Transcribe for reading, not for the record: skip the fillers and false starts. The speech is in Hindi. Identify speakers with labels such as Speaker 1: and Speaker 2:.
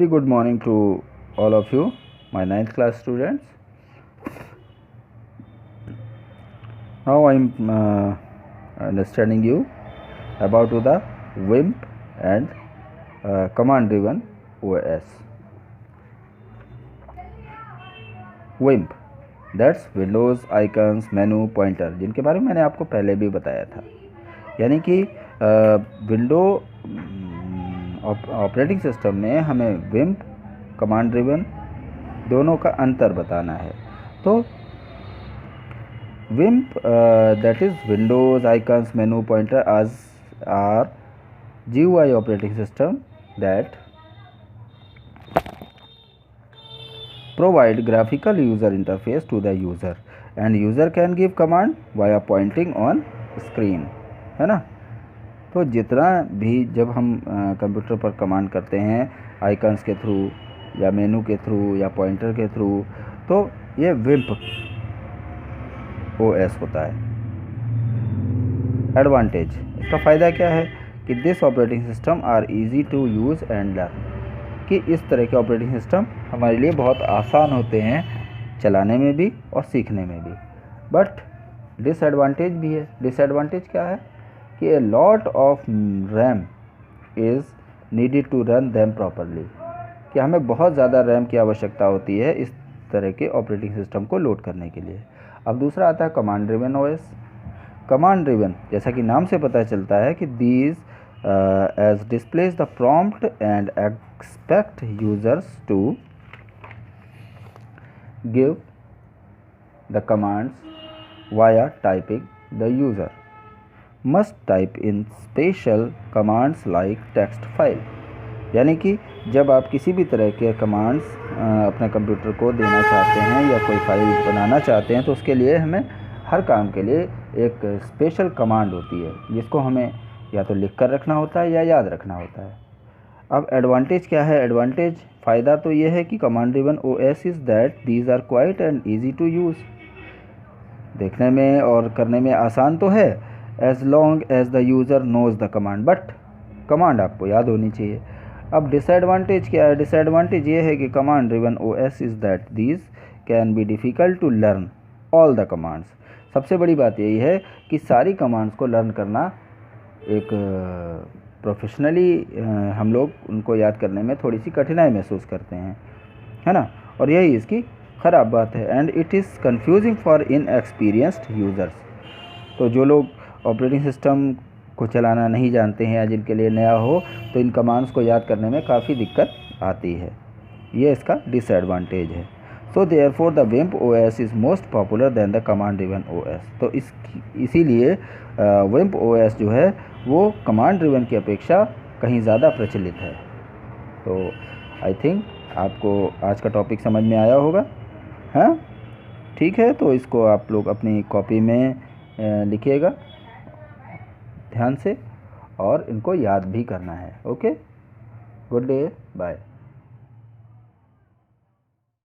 Speaker 1: Very good morning to all of you, my 9th class students. Now I am understanding you about the WIMP and command driven OS. WIMP, that's Windows Icons Menu Pointer, जिनके बारे में मैंने आपको पहले भी बताया था। यानी कि विंडो ऑपरेटिंग सिस्टम में हमें विम्प कमांड ड्रिवन दोनों का अंतर बताना है। तो विम्प that is windows icons menu pointer are GUI operating system that provide graphical user interface to the user and user can give command via pointing on screen, है ना। तो जितना भी जब हम कंप्यूटर पर कमांड करते हैं आइकन्स के थ्रू या मेनू के थ्रू या पॉइंटर के थ्रू, तो ये विम्प OS होता है। एडवांटेज, इसका फ़ायदा क्या है कि this operating system are easy to use and learn, कि इस तरह के ऑपरेटिंग सिस्टम हमारे लिए बहुत आसान होते हैं चलाने में भी और सीखने में भी। बट डिसएडवांटेज भी है। डिसएडवांटेज क्या है कि a lot of RAM is needed to run them properly, कि हमें बहुत ज़्यादा रैम की आवश्यकता होती है इस तरह के ऑपरेटिंग सिस्टम को लोड करने के लिए। अब दूसरा आता है command driven OS। Command driven, जैसा कि नाम से पता चलता है कि these as displays the prompt and expect users to give the commands via typing. The user must type in special commands like text file, यानी कि जब आप किसी भी तरह के कमांड्स अपने कंप्यूटर को देना चाहते हैं या कोई फाइल बनाना चाहते हैं, तो उसके लिए हमें हर काम के लिए एक स्पेशल कमांड होती है जिसको हमें या तो लिख कर रखना होता है या याद रखना होता है। अब एडवांटेज क्या है? एडवांटेज फ़ायदा तो ये है कि command driven OS is that these are quite and easy to use, देखने में और करने में आसान तो है as long as the user knows the command, but command आपको याद होनी चाहिए। अब डिसएडवांटेज क्या है? डिसएडवांटेज ये है कि command driven OS is that these can be difficult to learn all the commands. सबसे बड़ी बात यही है कि सारी कमांड्स को लर्न करना एक प्रोफेशनली हम लोग उनको याद करने में थोड़ी सी कठिनाई महसूस करते हैं, है ना। और यही इसकी ख़राब बात है। And it is confusing for inexperienced users. तो जो लोग ऑपरेटिंग सिस्टम को चलाना नहीं जानते हैं या जिनके लिए नया हो, तो इन कमांड्स को याद करने में काफ़ी दिक्कत आती है। ये इसका डिसएडवांटेज है। सो देयरफॉर द विम्प OS is most popular than the command driven OS। तो इसीलिए विम्प OS जो है वो कमांड ड्रिवन की अपेक्षा कहीं ज़्यादा प्रचलित है। तो आई थिंक आपको आज का टॉपिक समझ में आया होगा, हाँ ठीक है। तो इसको आप लोग अपनी कॉपी में लिखिएगा ध्यान से और इनको याद भी करना है। Okay, good day, bye.